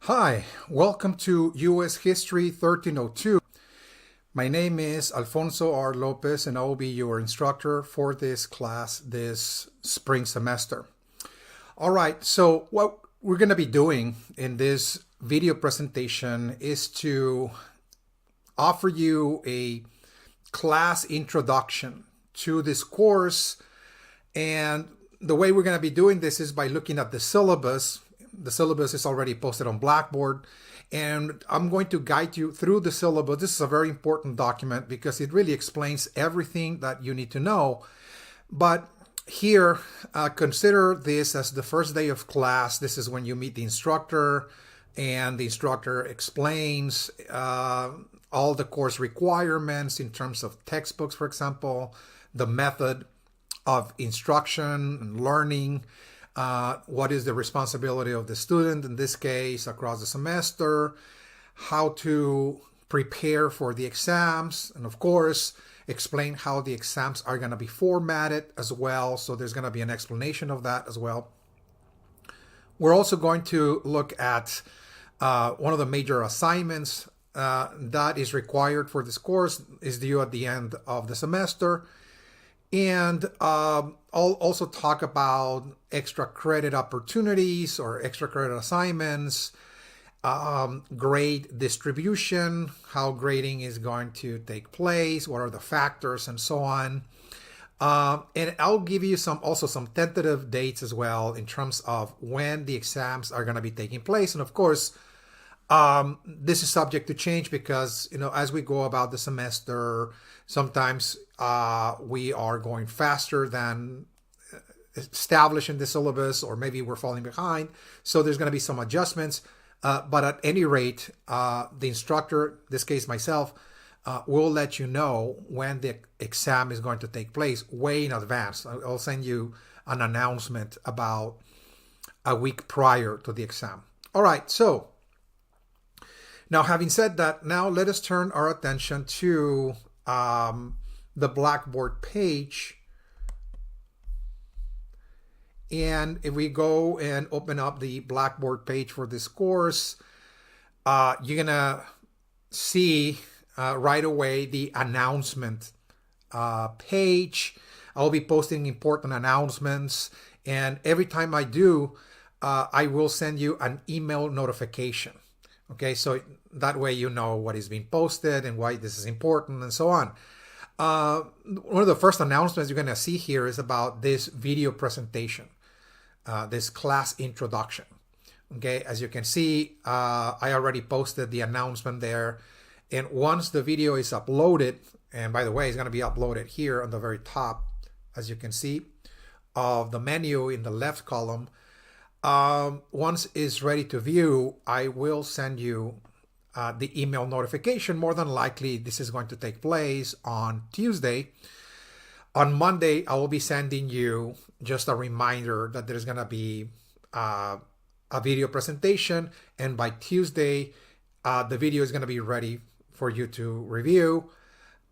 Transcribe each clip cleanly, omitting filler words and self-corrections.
Hi, welcome to U.S. History 1302. My name is Alfonso R. Lopez and I will be your instructor for this class this spring semester. All right, so what we're going to be doing in this video presentation is to offer you a class introduction to this course. And the way we're going to be doing this is by looking at the syllabus. The syllabus is already posted on Blackboard, and I'm going to guide you through the syllabus. This is a very important document because it really explains everything that you need to know. But here, consider this as the first day of class. This is when you meet the instructor, and the instructor explains all the course requirements in terms of textbooks, for example, the method of instruction and learning, what is the responsibility of the student in this case across the semester, how to prepare for the exams, and of course, explain how the exams are going to be formatted as well. So there's going to be an explanation of that as well. We're also going to look at one of the major assignments that is required for this course is due at the end of the semester. And I'll also talk about extra credit opportunities or extra credit assignments, grade distribution, how grading is going to take place, what are the factors, and so on. And I'll give you some tentative dates as well in terms of when the exams are going to be taking place. And of course, this is subject to change because, as we go about the semester, sometimes we are going faster than establishing the syllabus, or maybe we're falling behind. So there's going to be some adjustments. But at any rate, the instructor, in this case myself, will let you know when the exam is going to take place way in advance. I'll send you an announcement about a week prior to the exam. All right, so now having said that, now let us turn our attention to the Blackboard page. And if we go and open up the Blackboard page for this course, you're going to see right away the announcement page. I'll be posting important announcements. And every time I do, I will send you an email notification. Okay, so that way you know what is being posted and why this is important and so on. One of the first announcements you're going to see here is about this video presentation, this class introduction. Okay, as you can see, I already posted the announcement there. And once the video is uploaded, and by the way, it's going to be uploaded here on the very top, as you can see, of the menu in the left column. Once it's ready to view, I will send you the email notification. More than likely, this is going to take place on Tuesday. On Monday, I will be sending you just a reminder that there's going to be a video presentation. And by Tuesday, the video is going to be ready for you to review.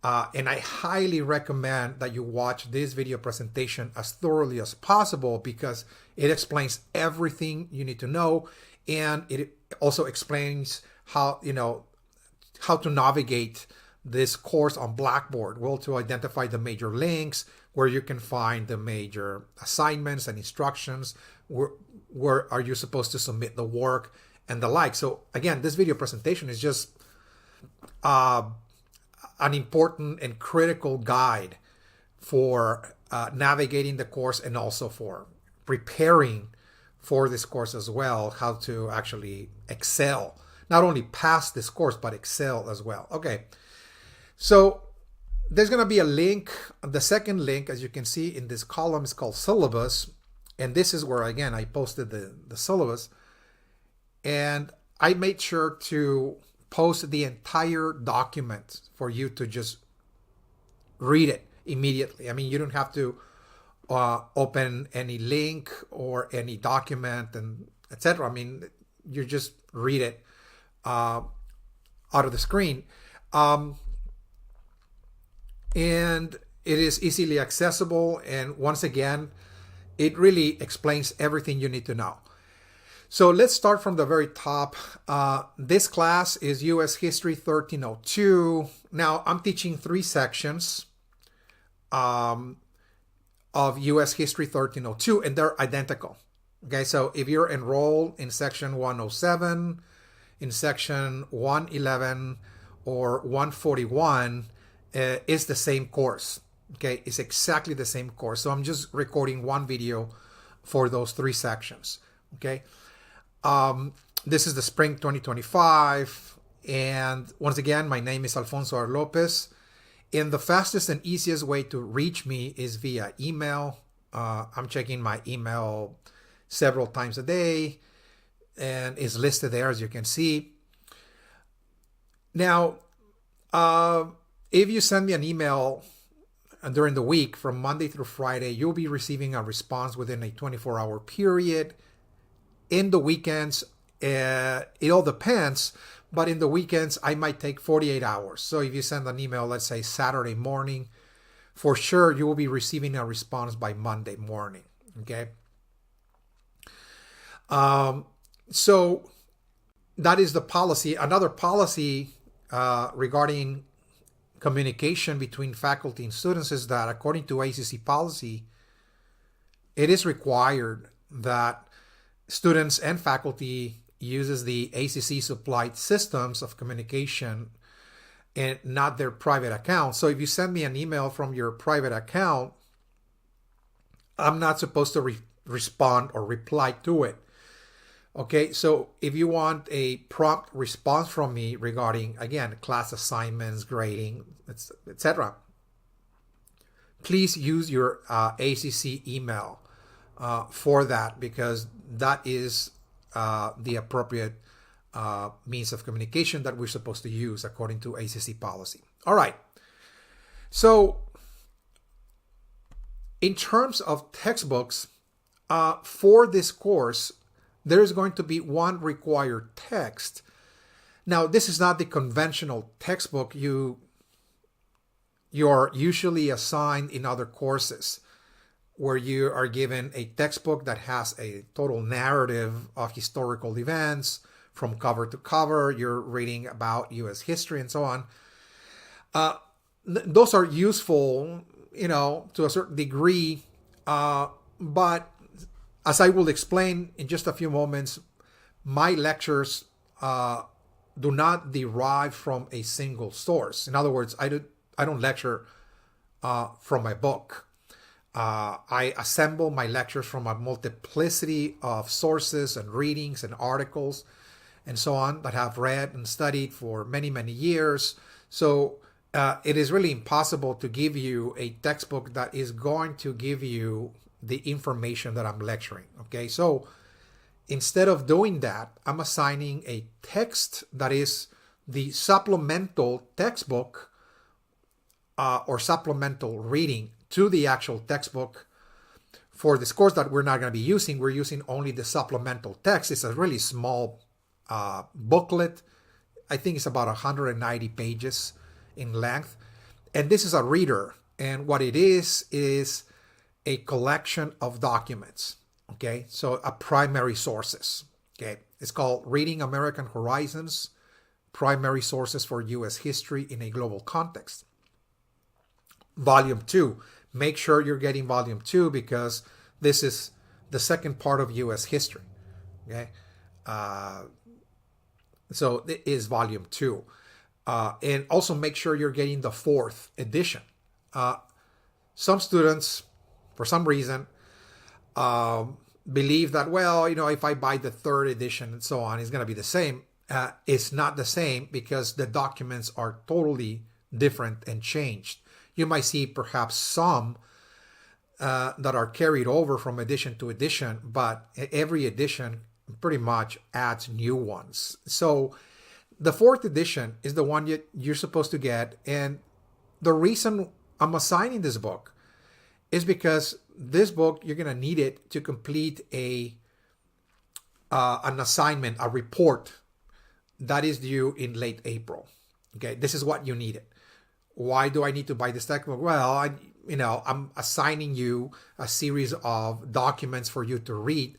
And I highly recommend that you watch this video presentation as thoroughly as possible because it explains everything you need to know. And it also explains how to navigate this course on Blackboard. Well, to identify the major links, where you can find the major assignments and instructions, where are you supposed to submit the work and the like. So again, this video presentation is just an important and critical guide for navigating the course and also for preparing for this course as well, how to actually excel, not only pass this course, but excel as well. Okay, so there's going to be a link. The second link, as you can see in this column, is called syllabus. And this is where, again, I posted the syllabus. And I made sure to post the entire document for you to just read it immediately. I mean, you don't have to open any link or any document and etc. I mean, you just read it out of the screen. And it is easily accessible. And once again, it really explains everything you need to know. So let's start from the very top. This class is U.S. History 1302. Now I'm teaching 3 sections of U.S. History 1302, and they're identical. Okay, so if you're enrolled in section 107, in section 111, or 141, it's the same course. Okay, it's exactly the same course. So I'm just recording one video for those 3 sections. Okay. This is the spring 2025. And once again, my name is Alfonso R. Lopez. And the fastest and easiest way to reach me is via email. I'm checking my email several times a day, and it's listed there, as you can see. Now, if you send me an email during the week from Monday through Friday, you'll be receiving a response within a 24-hour period. In the weekends, it all depends, but in the weekends, I might take 48 hours. So if you send an email, let's say Saturday morning, for sure you will be receiving a response by Monday morning. Okay. So that is the policy. Another policy regarding communication between faculty and students is that according to ACC policy, it is required that students and faculty uses the ACC supplied systems of communication and not their private account. So if you send me an email from your private account, I'm not supposed to respond or reply to it. Okay, so if you want a prompt response from me regarding, again, class assignments, grading, etc., please use your ACC email for that, because that is the appropriate means of communication that we're supposed to use according to ACC policy. All right. So in terms of textbooks, for this course, there is going to be one required text. Now, this is not the conventional textbook you're usually assigned in other courses, where you are given a textbook that has a total narrative of historical events from cover to cover. You're reading about U.S. history and so on. Those are useful, to a certain degree. But as I will explain in just a few moments, my lectures do not derive from a single source. In other words, I don't lecture from my book. I assemble my lectures from a multiplicity of sources and readings and articles and so on that I've read and studied for many, many years. So it is really impossible to give you a textbook that is going to give you the information that I'm lecturing. Okay, so instead of doing that, I'm assigning a text that is the supplemental textbook or supplemental reading to the actual textbook. For this course that we're not going to be using, we're using only the supplemental text. It's a really small booklet. I think it's about 190 pages in length. And this is a reader. And what it is a collection of documents. Okay, so a primary sources. Okay, it's called Reading American Horizons, Primary Sources for U.S. History in a Global Context. Volume 2. Make sure you're getting Volume 2 because this is the second part of U.S. history. Okay, so it is Volume 2. And also make sure you're getting the 4th edition. Some students, for some reason, believe that, if I buy the 3rd edition and so on, it's going to be the same. It's not the same because the documents are totally different and changed. You might see perhaps some that are carried over from edition to edition, but every edition pretty much adds new ones. So the 4th edition is the one you're supposed to get. And the reason I'm assigning this book is because this book, you're going to need it to complete an assignment, a report that is due in late April. Okay, this is what you need it. Why do I need to buy this textbook? Well, I'm assigning you a series of documents for you to read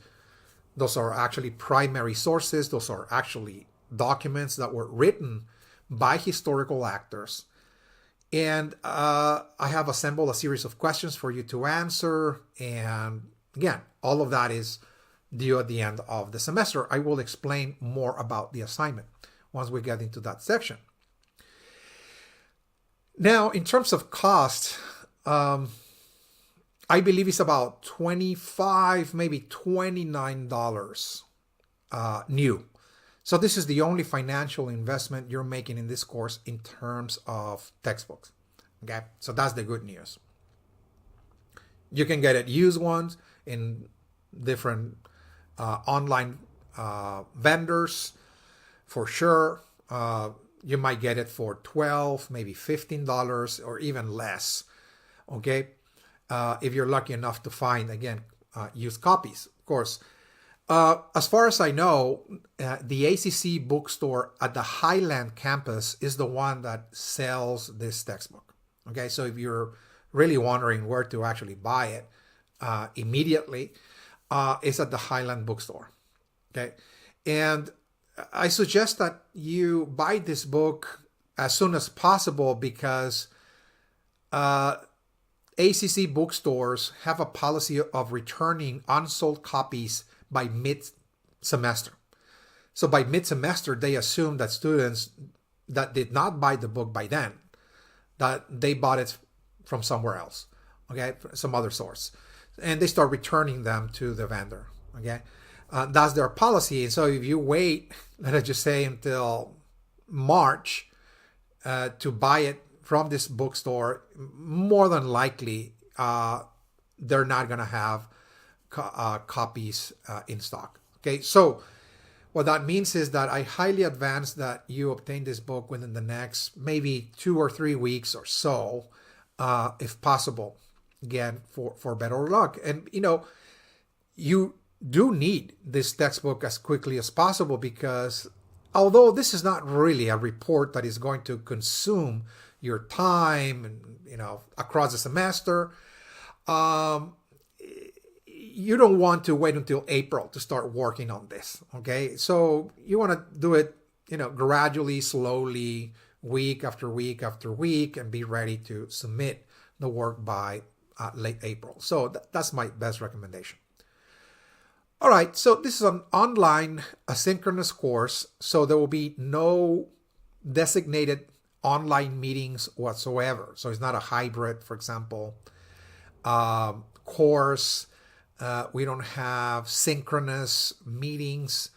Those are actually primary sources. Those are actually documents that were written by historical actors. And I have assembled a series of questions for you to answer. And again, all of that is due at the end of the semester. I will explain more about the assignment once we get into that section. Now, in terms of cost, I believe it's about $25, maybe $29 new. So this is the only financial investment you're making in this course in terms of textbooks. Okay, so that's the good news. You can get it used ones in different online vendors for sure. You might get it for $12, maybe $15 or even less. Okay, if you're lucky enough to find, again, used copies, of course. As far as I know, the ACC bookstore at the Highland campus is the one that sells this textbook. Okay, so if you're really wondering where to actually buy it immediately, it's at the Highland bookstore. Okay, and I suggest that you buy this book as soon as possible because ACC bookstores have a policy of returning unsold copies by mid-semester. So by mid-semester, they assume that students that did not buy the book by then, that they bought it from somewhere else, okay, some other source. And they start returning them to the vendor, okay? That's their policy. And so if you wait, let's just say until March to buy it from this bookstore, more than likely they're not going to have copies in stock. Okay, so what that means is that I highly advise that you obtain this book within the next maybe 2 or 3 weeks or so, if possible, again, for better luck. And, you do need this textbook as quickly as possible because although this is not really a report that is going to consume your time and, across the semester, you don't want to wait until April to start working on this, okay? So you want to do it, gradually, slowly, week after week after week, and be ready to submit the work by late April. So that's my best recommendation. All right, so this is an online asynchronous course, so there will be no designated online meetings whatsoever. So it's not a hybrid, for example, course. We don't have synchronous meetings.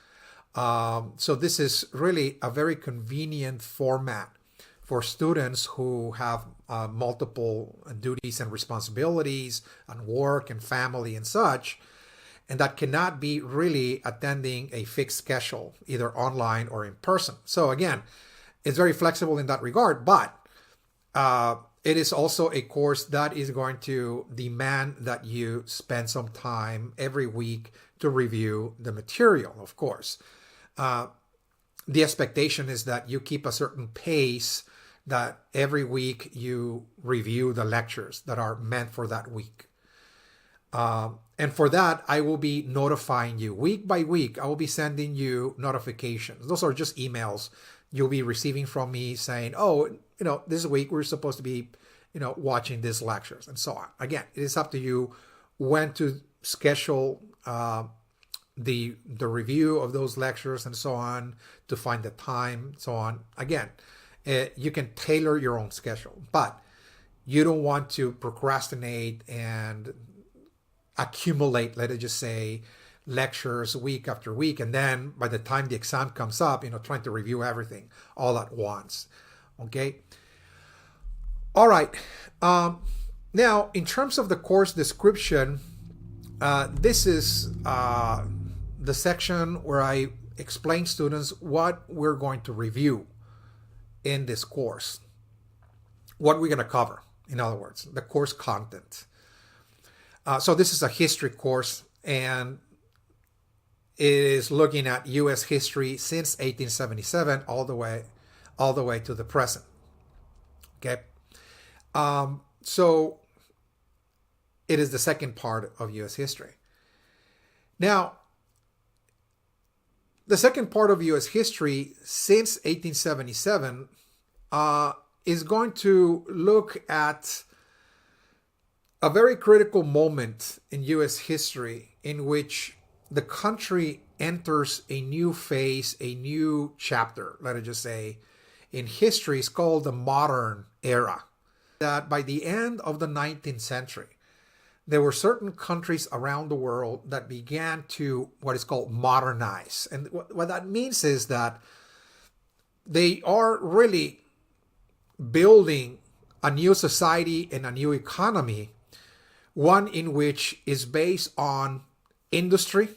So this is really a very convenient format for students who have multiple duties and responsibilities and work and family and such, and that cannot be really attending a fixed schedule, either online or in person. So again, it's very flexible in that regard, but it is also a course that is going to demand that you spend some time every week to review the material, of course. The expectation is that you keep a certain pace, that every week you review the lectures that are meant for that week. And for that, I will be notifying you week by week. I will be sending you notifications. Those are just emails you'll be receiving from me saying, oh, this week we're supposed to be, watching these lectures and so on. Again, it is up to you when to schedule the review of those lectures and so on, to find the time, so on. Again, you can tailor your own schedule, but you don't want to procrastinate and accumulate, let us just say, lectures week after week, and then by the time the exam comes up, trying to review everything all at once. Okay. All right. Now, in terms of the course description, this is the section where I explain students what we're going to review in this course, what we're going to cover, in other words, the course content. So this is a history course, and it is looking at U.S. history since 1877 all the way to the present. Okay, so it is the second part of U.S. history. Now, the second part of U.S. history since 1877 is going to look at a very critical moment in U.S. history in which the country enters a new phase, a new chapter, let us just say, in history. Is called the modern era. That by the end of the 19th century, there were certain countries around the world that began to what is called modernize. And what that means is that they are really building a new society and a new economy, one in which is based on industry.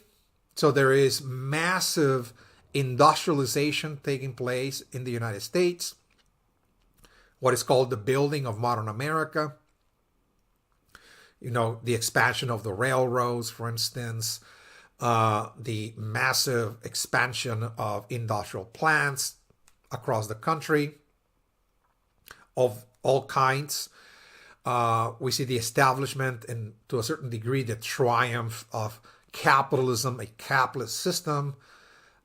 So there is massive industrialization taking place in the United States, what is called the building of modern America. The expansion of the railroads, for instance, the massive expansion of industrial plants across the country of all kinds. We see the establishment and, to a certain degree, the triumph of capitalism, a capitalist system,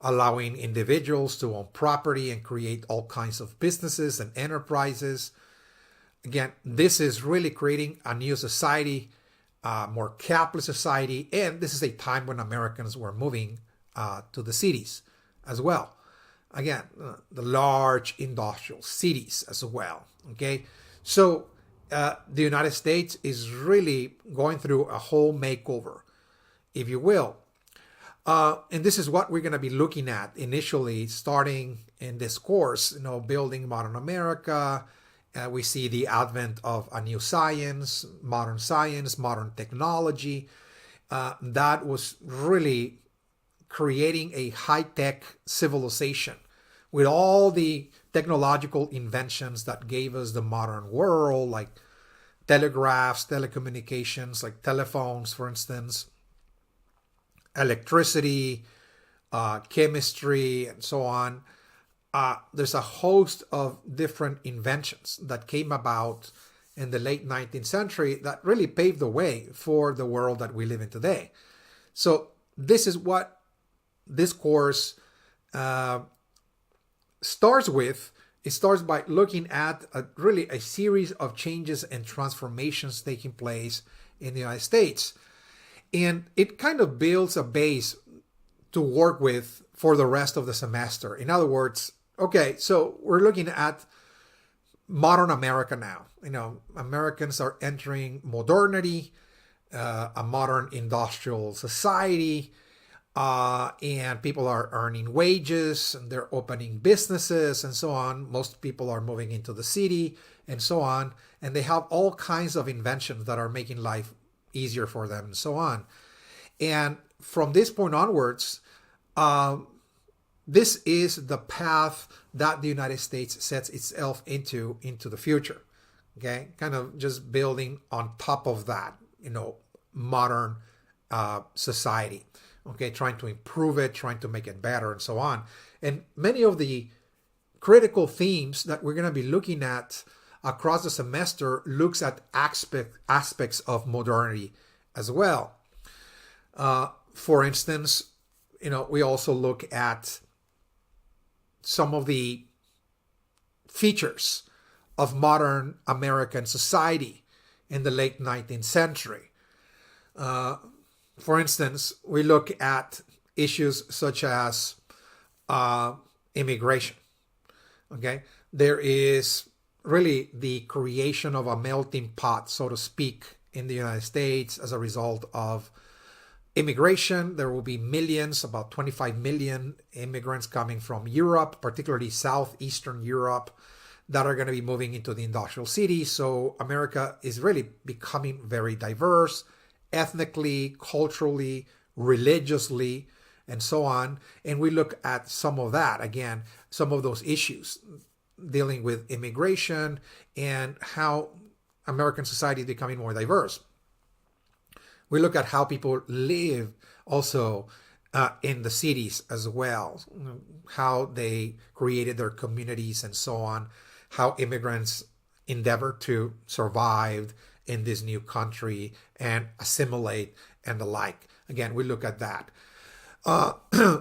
allowing individuals to own property and create all kinds of businesses and enterprises. Again, this is really creating a new society, more capitalist society, and this is a time when Americans were moving to the cities as well. Again, the large industrial cities as well. Okay, so the United States is really going through a whole makeover, if you will. And this is what we're going to be looking at initially, starting in this course, building modern America. We see the advent of a new science, modern technology, that was really creating a high-tech civilization with all the technological inventions that gave us the modern world, like telegraphs, telecommunications, like telephones, for instance, electricity, chemistry, and so on. There's a host of different inventions that came about in the late 19th century that really paved the way for the world that we live in today. So this is what this course starts with. It starts by looking at really a series of changes and transformations taking place in the United States. And it kind of builds a base to work with for the rest of the semester. In other words, okay, so we're looking at modern America now. Americans are entering modernity, a modern industrial society, and people are earning wages, and they're opening businesses and so on. Most people are moving into the city and so on, and they have all kinds of inventions that are making life easier for them and so on. And from this point onwards, this is the path that the United States sets itself into the future. Okay, kind of just building on top of that, modern society. Okay, trying to improve it, trying to make it better, and so on. And many of the critical themes that we're going to be looking at across the semester looks at aspects of modernity as well. For instance, we also look at some of the features of modern American society in the late 19th century. For instance, we look at issues such as immigration. Okay, there is really the creation of a melting pot, so to speak, in the United States as a result of immigration. There will be millions, about 25 million immigrants coming from Europe, particularly southeastern Europe, that are going to be moving into the industrial cities. So America is really becoming very diverse, ethnically, culturally, religiously, and so on. And we look at some of that, again, some of those issues dealing with immigration and how American society is becoming more diverse. We look at how people live also in the cities as well, how they created their communities and so on, how immigrants endeavor to survive in this new country and assimilate and the like. Again, we look at that.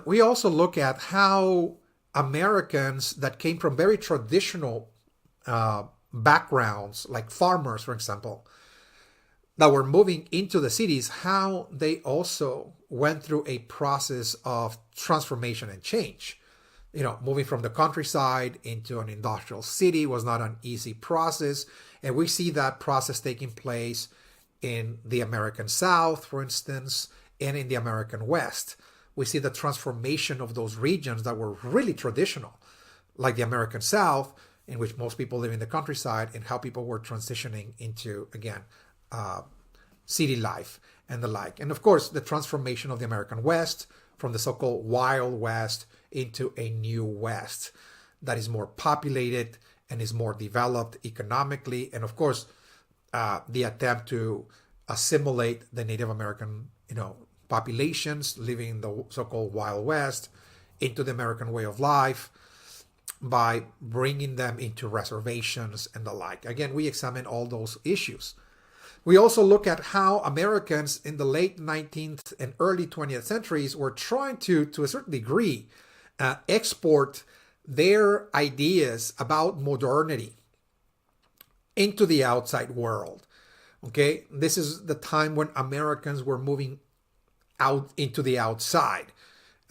We also look at how Americans that came from very traditional backgrounds, like farmers, for example, that were moving into the cities, how they also went through a process of transformation and change. Moving from the countryside into an industrial city was not an easy process. And we see that process taking place in the American South, for instance, and in the American West. We see the transformation of those regions that were really traditional, like the American South, in which most people live in the countryside, and how people were transitioning into, again, city life and the like. And of course, the transformation of the American West from the so-called Wild West into a new West that is more populated and is more developed economically. And of course, the attempt to assimilate the Native American, populations living in the so-called Wild West into the American way of life by bringing them into reservations and the like. Again, we examine all those issues. We also look at how Americans in the late 19th and early 20th centuries were trying to a certain degree, export their ideas about modernity into the outside world. Okay, this is the time when Americans were moving out into the outside.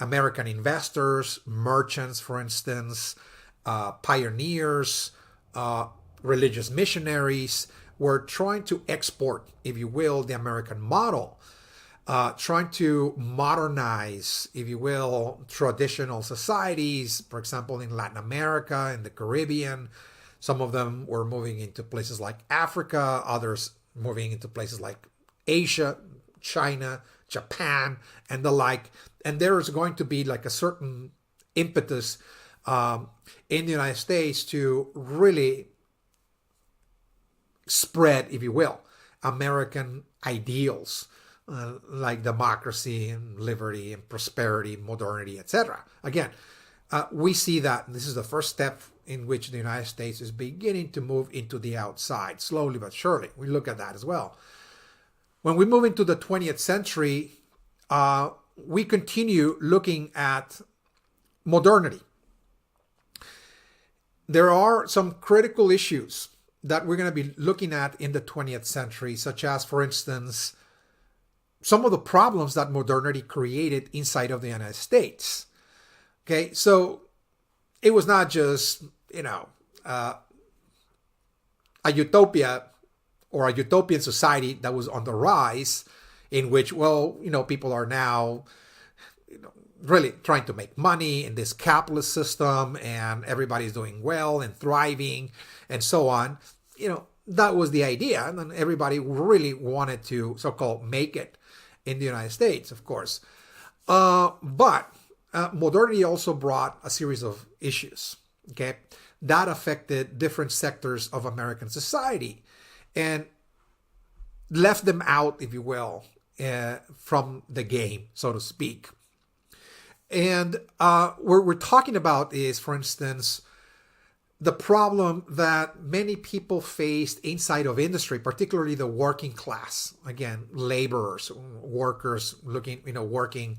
American investors, merchants, for instance, pioneers, religious missionaries were trying to export, if you will, the American model, trying to modernize, if you will, traditional societies, for example, in Latin America, in the Caribbean. Some of them were moving into places like Africa, others moving into places like Asia, China, Japan, and the like. And there's going to be like a certain impetus in the United States to really spread, if you will, American ideals like democracy and liberty and prosperity, modernity, etc. Again, we see that this is the first step in which the United States is beginning to move into the outside, slowly but surely. We look at that as well. When we move into the 20th century, we continue looking at modernity. There are some critical issues that we're going to be looking at in the 20th century, such as, for instance, some of the problems that modernity created inside of the United States. Okay, so it was not just, a utopia or a utopian society that was on the rise, in which, people are now, really trying to make money in this capitalist system and everybody's doing well and thriving and so on. That was the idea. And then everybody really wanted to so-called make it in the United States, of course. But modernity also brought a series of issues, okay, that affected different sectors of American society and left them out, if you will, from the game, so to speak. And what we're talking about is, for instance, the problem that many people faced inside of industry, particularly the working class. Again, laborers, workers working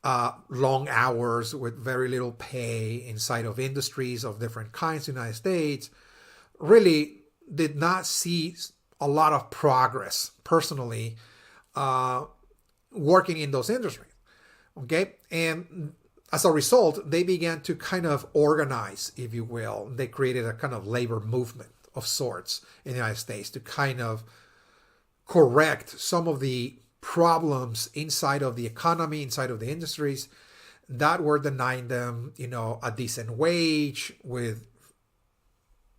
long hours with very little pay inside of industries of different kinds in the United States, really did not see a lot of progress personally working in those industries. Okay, and as a result, they began to kind of organize, if you will. They created a kind of labor movement of sorts in the United States to kind of correct some of the problems inside of the economy, inside of the industries that were denying them, a decent wage with,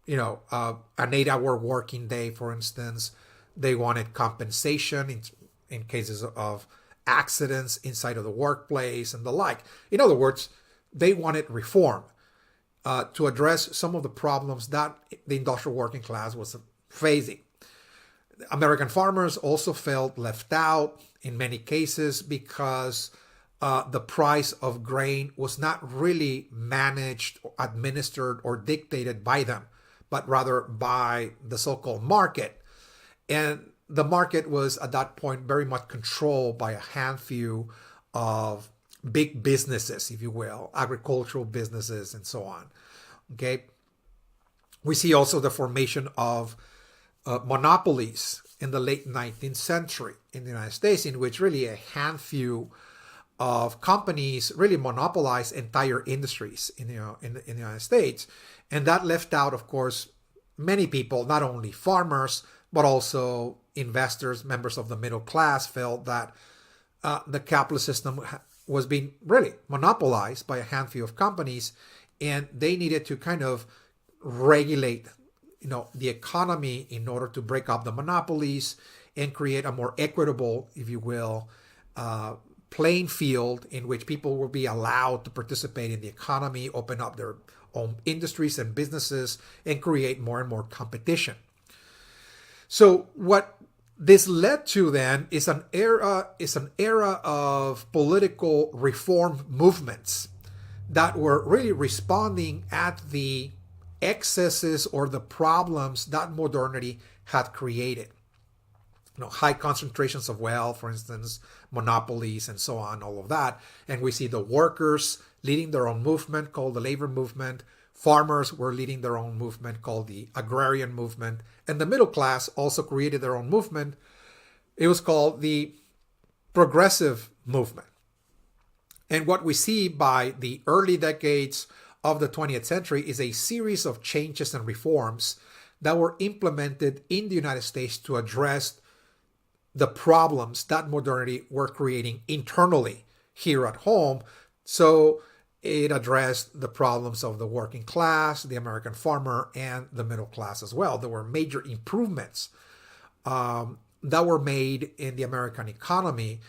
an 8-hour working day, for instance. They wanted compensation in cases of accidents inside of the workplace and the like. In other words, they wanted reform to address some of the problems that the industrial working class was facing. American farmers also felt left out in many cases because the price of grain was not really managed, administered, or dictated by them, but rather by the so-called market. And the market was at that point very much controlled by a handful of big businesses, if you will, agricultural businesses and so on. Okay. We see also the formation of monopolies in the late 19th century in the United States, in which really a handful of companies really monopolized entire industries in the United States. And that left out, of course, many people, not only farmers, but also investors, members of the middle class, felt that the capitalist system was being really monopolized by a handful of companies, and they needed to kind of regulate the economy in order to break up the monopolies and create a more equitable, if you will, playing field in which people will be allowed to participate in the economy, open up their own industries and businesses, and create more and more competition. So what this led to then is an era of political reform movements that were really responding at the excesses or the problems that modernity had created. High concentrations of wealth, for instance, monopolies and so on, all of that. And we see the workers leading their own movement called the labor movement. Farmers were leading their own movement called the agrarian movement. And the middle class also created their own movement. It was called the progressive movement. And what we see by the early decades of the 20th century is a series of changes and reforms that were implemented in the United States to address the problems that modernity were creating internally here at home. So it addressed the problems of the working class, the American farmer, and the middle class as well. There were major improvements that were made in the American economy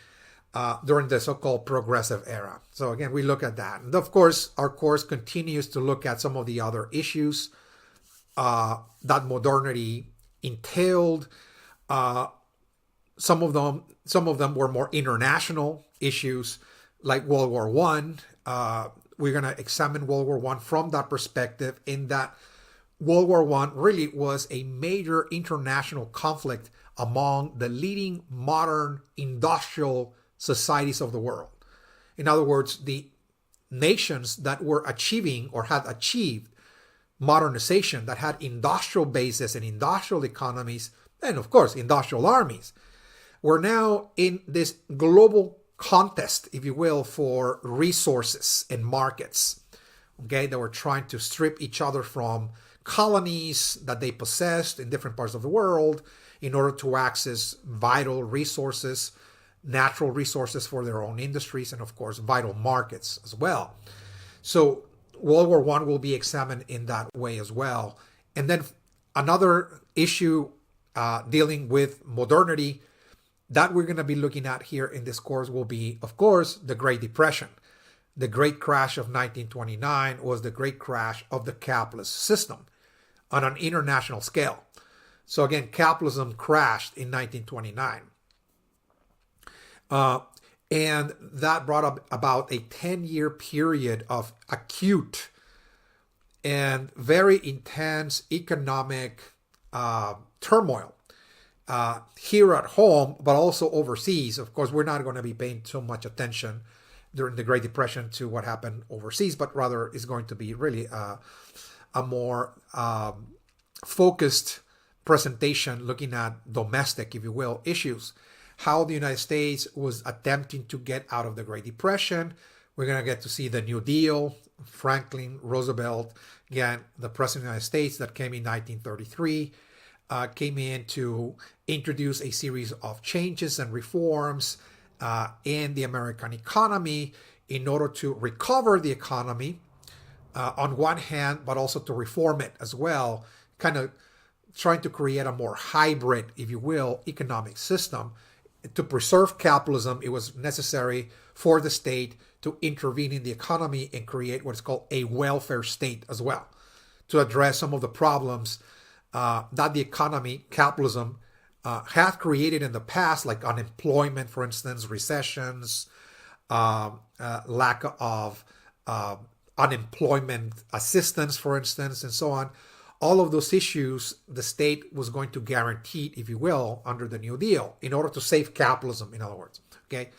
during the so-called progressive era. So again, we look at that. And of course, our course continues to look at some of the other issues that modernity entailed. Some of them were more international issues, like World War I. We're going to examine World War I from that perspective, in that World War I really was a major international conflict among the leading modern industrial societies of the world. In other words, the nations that were achieving or had achieved modernization, that had industrial bases and industrial economies, and of course, industrial armies, were now in this global contest, if you will, for resources and markets. Okay, they were trying to strip each other from colonies that they possessed in different parts of the world in order to access vital resources, natural resources for their own industries, and of course, vital markets as well. So World War I will be examined in that way as well. And then another issue dealing with modernity that we're going to be looking at here in this course will be, of course, the Great Depression. The great crash of 1929 was the great crash of the capitalist system on an international scale. So again, capitalism crashed in 1929. And that brought up about a 10-year period of acute and very intense economic turmoil here at home, but also overseas. Of course, we're not going to be paying so much attention during the Great Depression to what happened overseas, but rather is going to be really a more focused presentation looking at domestic, if you will, issues. How the United States was attempting to get out of the Great Depression. We're going to get to see the New Deal, Franklin Roosevelt, again, the President of the United States that came in 1933, came in to introduce a series of changes and reforms in the American economy in order to recover the economy on one hand, but also to reform it as well, kind of trying to create a more hybrid, if you will, economic system. To preserve capitalism, it was necessary for the state to intervene in the economy and create what is called a welfare state as well, to address some of the problems that the economy, capitalism, had created in the past, like unemployment, for instance, recessions, lack of unemployment assistance, for instance, and so on. All of those issues, the state was going to guarantee, if you will, under the New Deal, in order to save capitalism, in other words. Okay.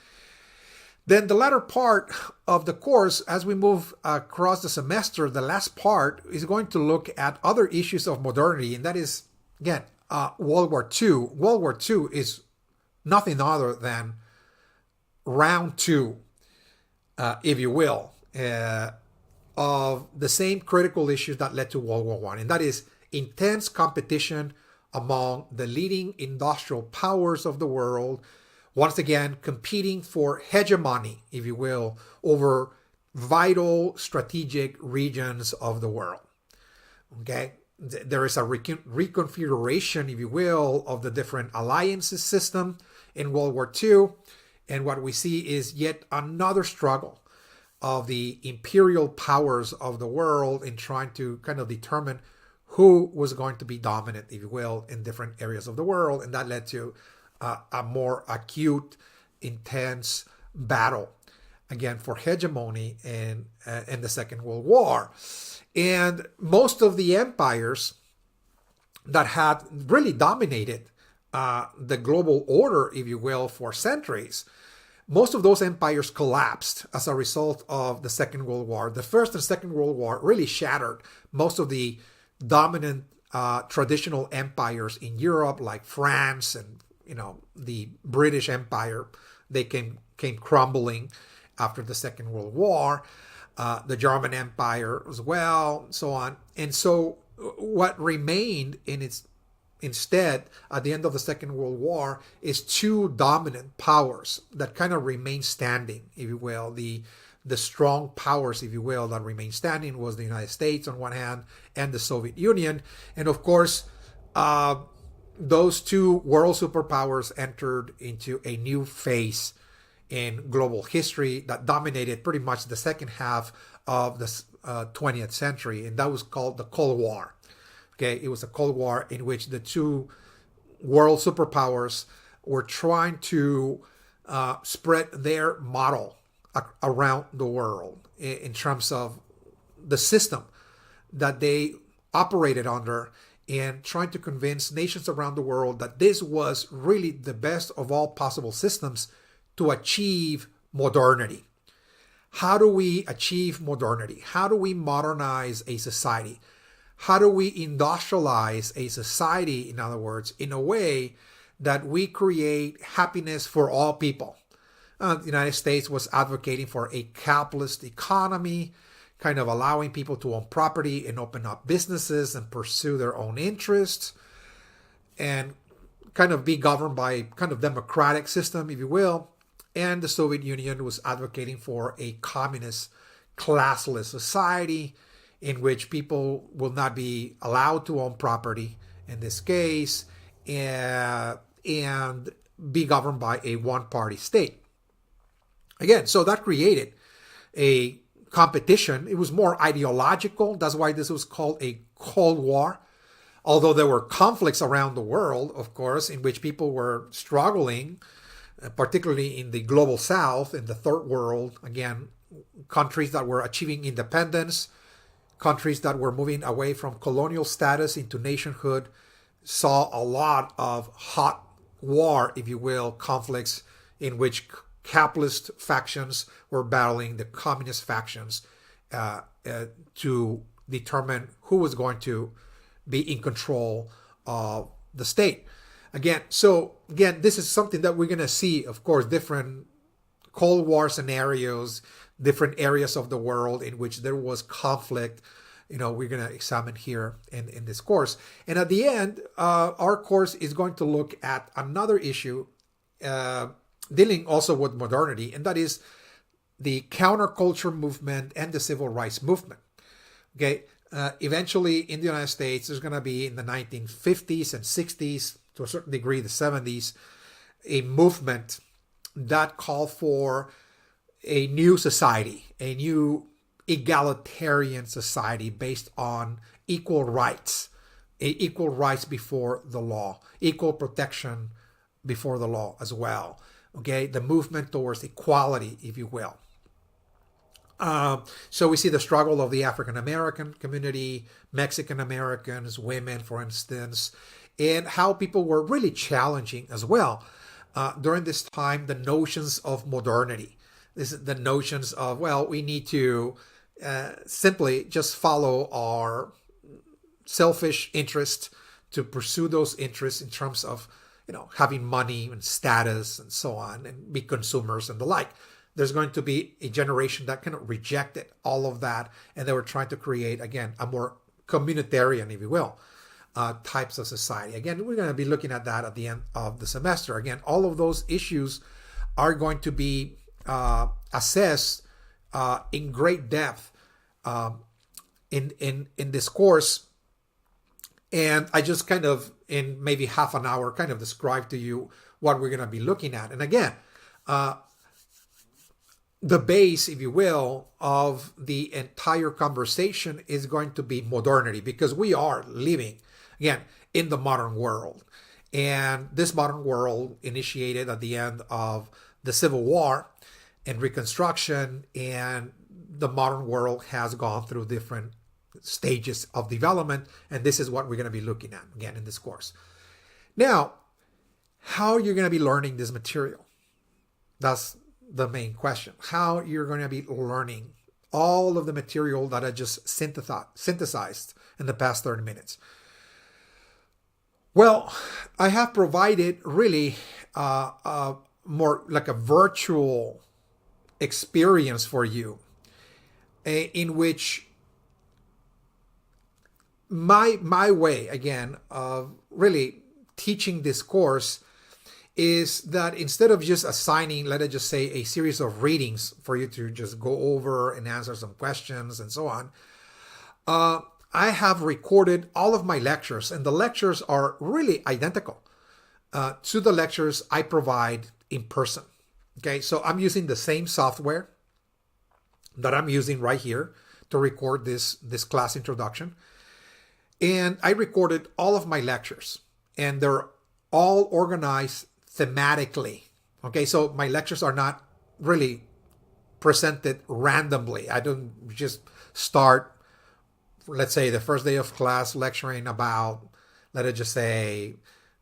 Then the latter part of the course, as we move across the semester, the last part is going to look at other issues of modernity, and that is, again, World War II. World War II is nothing other than round two, if you will, of the same critical issues that led to World War I, and that is intense competition among the leading industrial powers of the world, once again competing for hegemony, if you will, over vital strategic regions of the world. Okay, there is a reconfiguration, if you will, of the different alliances system in World War II, and what we see is yet another struggle of the imperial powers of the world in trying to kind of determine who was going to be dominant, if you will, in different areas of the world, and that led to a more acute, intense battle, again, for hegemony in the Second World War. And most of the empires that had really dominated the global order, if you will, for centuries, most of those empires collapsed as a result of the Second World War. The First and Second World War really shattered most of the dominant traditional empires in Europe, like France and the British Empire. They came crumbling after the Second World War. The German Empire as well, so on. And so what remained instead at the end of the Second World War is two dominant powers that kind of remain standing, if you will. The strong powers, if you will, that remained standing was the United States on one hand and the Soviet Union. And of course, those two world superpowers entered into a new phase in global history that dominated pretty much the second half of the 20th century, and that was called the Cold War. Okay, it was a Cold War in which the two world superpowers were trying to spread their model around the world in terms of the system that they operated under, and trying to convince nations around the world that this was really the best of all possible systems to achieve modernity. How do we achieve modernity? How do we modernize a society? How do we industrialize a society, in other words, in a way that we create happiness for all people? The United States was advocating for a capitalist economy, kind of allowing people to own property and open up businesses and pursue their own interests, and kind of be governed by kind of democratic system, if you will. And the Soviet Union was advocating for a communist, classless society in which people will not be allowed to own property, in this case, and be governed by a one-party state. Again, so that created a competition. It was more ideological. That's why this was called a Cold War. Although there were conflicts around the world, of course, in which people were struggling, particularly in the global south, in the third world, again, countries that were achieving independence, countries that were moving away from colonial status into nationhood, saw a lot of hot war, if you will, conflicts in which capitalist factions were battling the communist factions to determine who was going to be in control of the state. Again, this is something that we're going to see, of course, different Cold War scenarios, different areas of the world in which there was conflict. We're going to examine here in this course. And at the end, our course is going to look at another issue dealing also with modernity, and that is the counterculture movement and the civil rights movement. Okay, eventually in the United States, there's going to be in the 1950s and 60s, to a certain degree the 70s, a movement that called for a new society, a new egalitarian society based on equal rights, equal rights before the law, equal protection before the law as well. Okay, the movement towards equality, if you will. So we see the struggle of the African American community, Mexican Americans, women, for instance, and how people were really challenging as well during this time the notions of modernity. this is the notions of, well, we need to simply just follow our selfish interest, to pursue those interests in terms of, having money and status and so on, and be consumers and the like. There's going to be a generation that kind of rejected all of that, and they were trying to create, again, a more communitarian, if you will, types of society. Again, we're going to be looking at that at the end of the semester. Again, all of those issues are going to be assessed in great depth in this course. And I just kind of, in maybe half an hour, kind of describe to you what we're going to be looking at. And again, the base, if you will, of the entire conversation is going to be modernity, because we are living, again, in the modern world. And this modern world initiated at the end of the Civil War and Reconstruction, and the modern world has gone through different stages of development, and this is what we're going to be looking at again in this course. Now, how you're going to be learning this material? That's the main question. How you're going to be learning all of the material that I just synthesized in the past 30 minutes. Well, I have provided really more like a virtual experience for you, in which my way, again, of really teaching this course is that instead of just assigning, let us just say, a series of readings for you to just go over and answer some questions and so on, I have recorded all of my lectures, and the lectures are really identical to the lectures I provide in person. Okay, so I'm using the same software that I'm using right here to record this class introduction. And I recorded all of my lectures, and they're all organized thematically. Okay, so my lectures are not really presented randomly. I don't just start, let's say, the first day of class lecturing about, let us just say,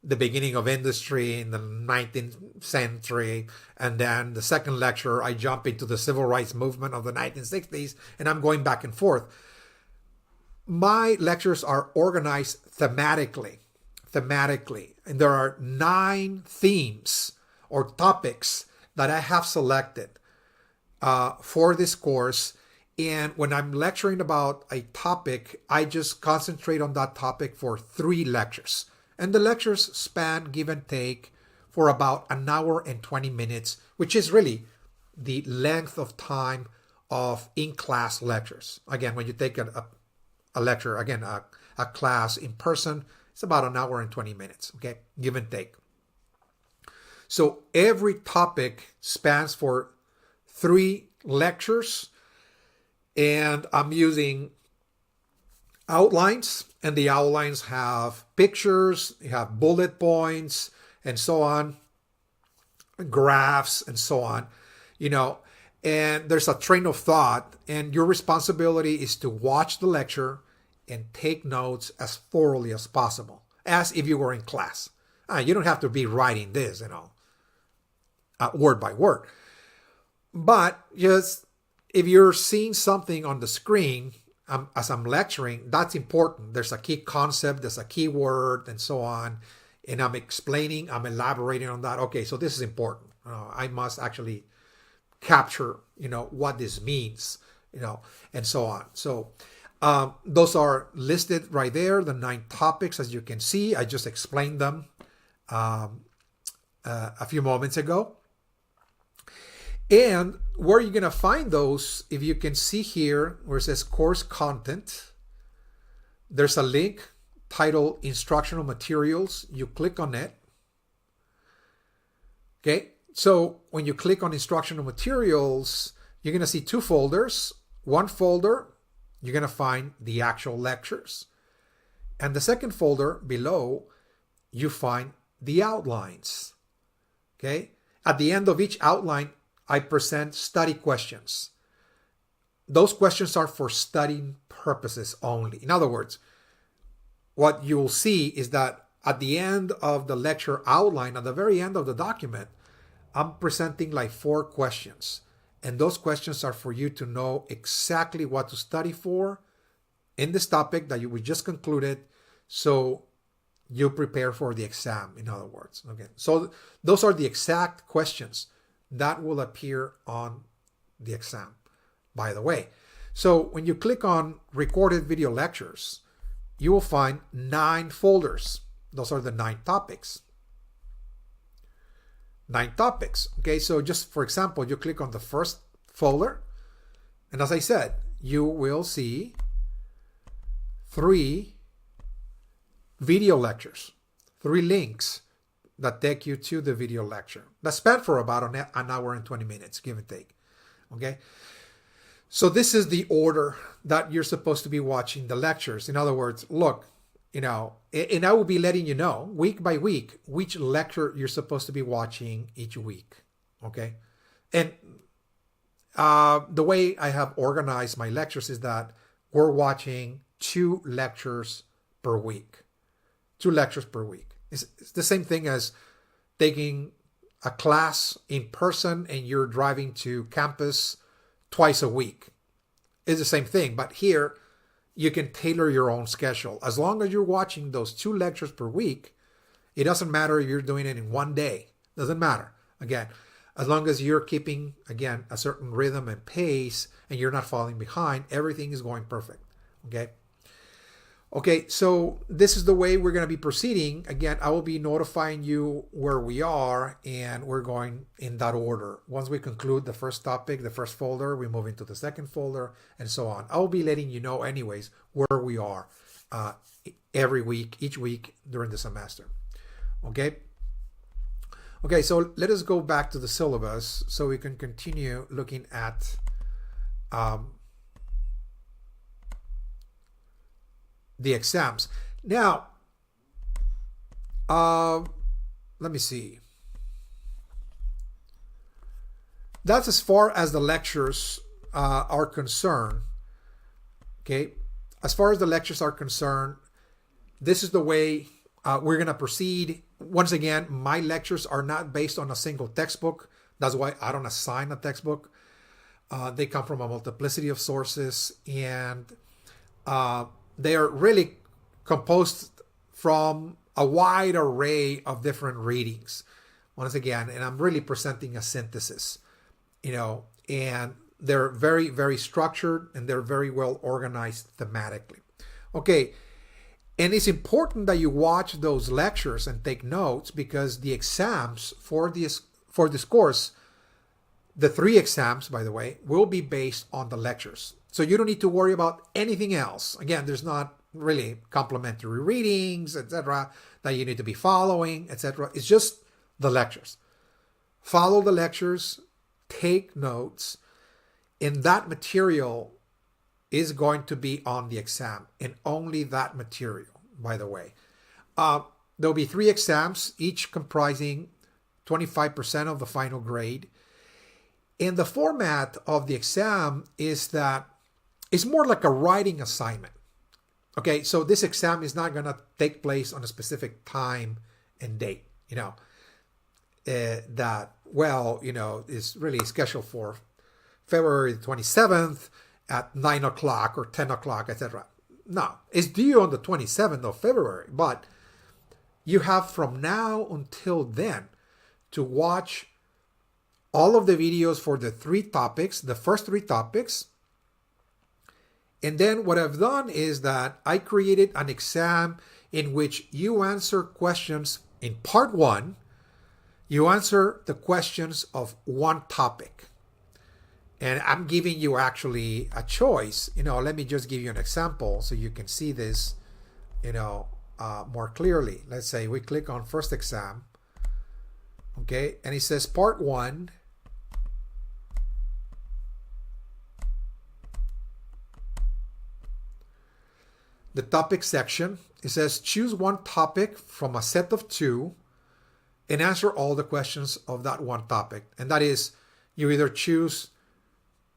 the beginning of industry in the 19th century, and then the second lecture I jump into the civil rights movement of the 1960s, and I'm going back and forth. My lectures are organized thematically, and there are 9 themes or topics that I have selected for this course. And when I'm lecturing about a topic, I just concentrate on that topic for 3 lectures. And the lectures span, give and take, for about an hour and 20 minutes, which is really the length of time of in-class lectures. Again, when you take a lecture, again, a class in person, it's about an hour and 20 minutes, okay, give and take. So every topic spans for 3 lectures, and I'm using outlines, and the outlines have pictures, you have bullet points, and so on, graphs, and so on, and there's a train of thought, and your responsibility is to watch the lecture and take notes as thoroughly as possible, as if you were in class. You don't have to be writing this, word by word. But just if you're seeing something on the screen as I'm lecturing, that's important. There's a key concept, there's a key word, and so on. And I'm I'm elaborating on that. Okay, so this is important. I must actually capture, what this means, and so on. So those are listed right there, the 9 topics, as you can see. I just explained them a few moments ago. And where are you going to find those? If you can see here where it says course content, there's a link titled instructional materials. You click on it. Okay, so when you click on instructional materials, you're going to see 2 folders. One folder, you're going to find the actual lectures. And the second folder below, you find the outlines. Okay, at the end of each outline, I present study questions. Those questions are for studying purposes only. In other words, what you will see is that at the end of the lecture outline, at the very end of the document, I'm presenting like 4 questions. And those questions are for you to know exactly what to study for in this topic that we just concluded, so you prepare for the exam, in other words. Okay, so those are the exact questions that will appear on the exam, by the way. So when you click on recorded video lectures, you will find 9 folders. Those are the 9 topics. 9 topics. Okay, so just for example, you click on the first folder, and as I said, you will see 3 video lectures, 3 links that take you to the video lecture. That span for about an hour and 20 minutes, give and take. Okay, so this is the order that you're supposed to be watching the lectures. In other words, look, and I will be letting you know week by week which lecture you're supposed to be watching each week. Okay, and the way I have organized my lectures is that we're watching 2 lectures per week. 2 lectures per week. It's the same thing as taking a class in person and you're driving to campus twice a week. It's the same thing, but here you can tailor your own schedule. As long as you're watching those 2 lectures per week, it doesn't matter if you're doing it in one day. Doesn't matter. Again, as long as you're keeping, again, a certain rhythm and pace and you're not falling behind, everything is going perfect. Okay? Okay, so this is the way we're going to be proceeding. Again, I will be notifying you where we are, and we're going in that order. Once we conclude the first topic, the first folder, we move into the second folder, and so on. I will be letting you know anyways where we are every week, each week during the semester. Okay? Okay, so let us go back to the syllabus so we can continue looking at the exams. Now, let me see. That's as far as the lectures are concerned. Okay, as far as the lectures are concerned, this is the way we're going to proceed. Once again, my lectures are not based on a single textbook. That's why I don't assign a textbook. They come from a multiplicity of sources, and they are really composed from a wide array of different readings. Once again, and I'm really presenting a synthesis, and they're very, very structured, and they're very well organized thematically. Okay, and it's important that you watch those lectures and take notes, because the exams for this course, the 3 exams, by the way, will be based on the lectures. So you don't need to worry about anything else. Again, there's not really complementary readings, etc., that you need to be following, etc. It's just the lectures. Follow the lectures, take notes, and that material is going to be on the exam, and only that material, by the way. There'll be 3 exams, each comprising 25% of the final grade. And the format of the exam is that it's more like a writing assignment. Okay, so this exam is not going to take place on a specific time and date, is really scheduled for February 27th at 9 o'clock or 10 o'clock, etc. No, it's due on the 27th of February, but you have from now until then to watch all of the videos for the 3 topics, the first 3 topics. And then what I've done is that I created an exam in which you answer questions in part 1. You answer the questions of 1 topic. And I'm giving you actually a choice. Let me just give you an example so you can see this, more clearly. Let's say we click on first exam. Okay, and it says part 1. The topic section, it says choose 1 topic from a set of 2 and answer all the questions of that 1 topic. And that is, you either choose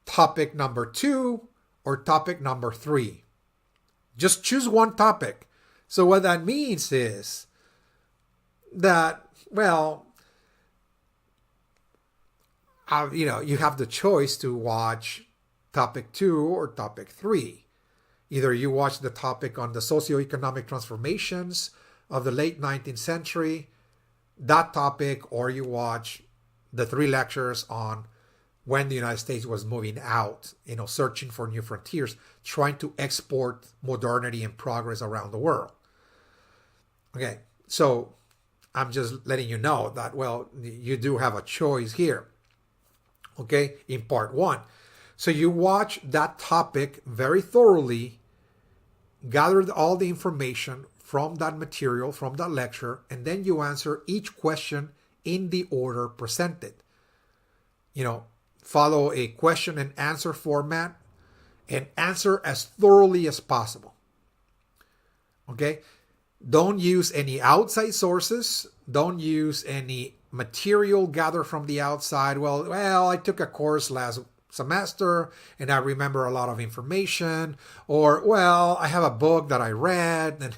topic number 2 or topic number 3. Just choose 1 topic. So what that means is that, you have the choice to watch topic 2 or topic 3. Either you watch the topic on the socioeconomic transformations of the late 19th century, that topic, or you watch the 3 lectures on when the United States was moving out, searching for new frontiers, trying to export modernity and progress around the world. Okay, so I'm just letting you know that, well, you do have a choice here, okay, in part 1. So you watch that topic very thoroughly, gather all the information from that material, from that lecture, and then you answer each question in the order presented. Follow a question and answer format and answer as thoroughly as possible. Okay? Don't use any outside sources. Don't use any material gathered from the outside. Well, I took a course last semester and I remember a lot of information. Or, I have a book that I read, and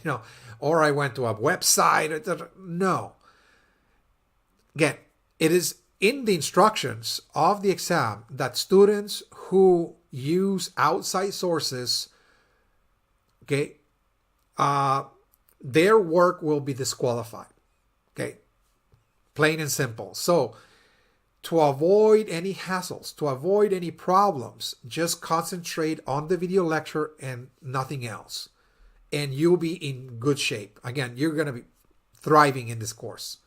or I went to a website. No. Again, it is in the instructions of the exam that students who use outside sources, okay, their work will be disqualified. Okay, plain and simple. So to avoid any hassles, to avoid any problems, just concentrate on the video lecture and nothing else. And you'll be in good shape. Again, you're going to be thriving in this course.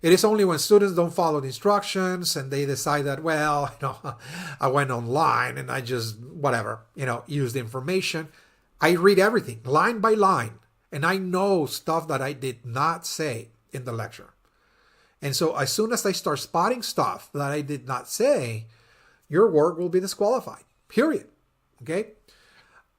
It is only when students don't follow the instructions and they decide that, I went online and I just, used the information. I read everything line by line, and I know stuff that I did not say in the lecture. And so as soon as I start spotting stuff that I did not say, your work will be disqualified, period. Okay?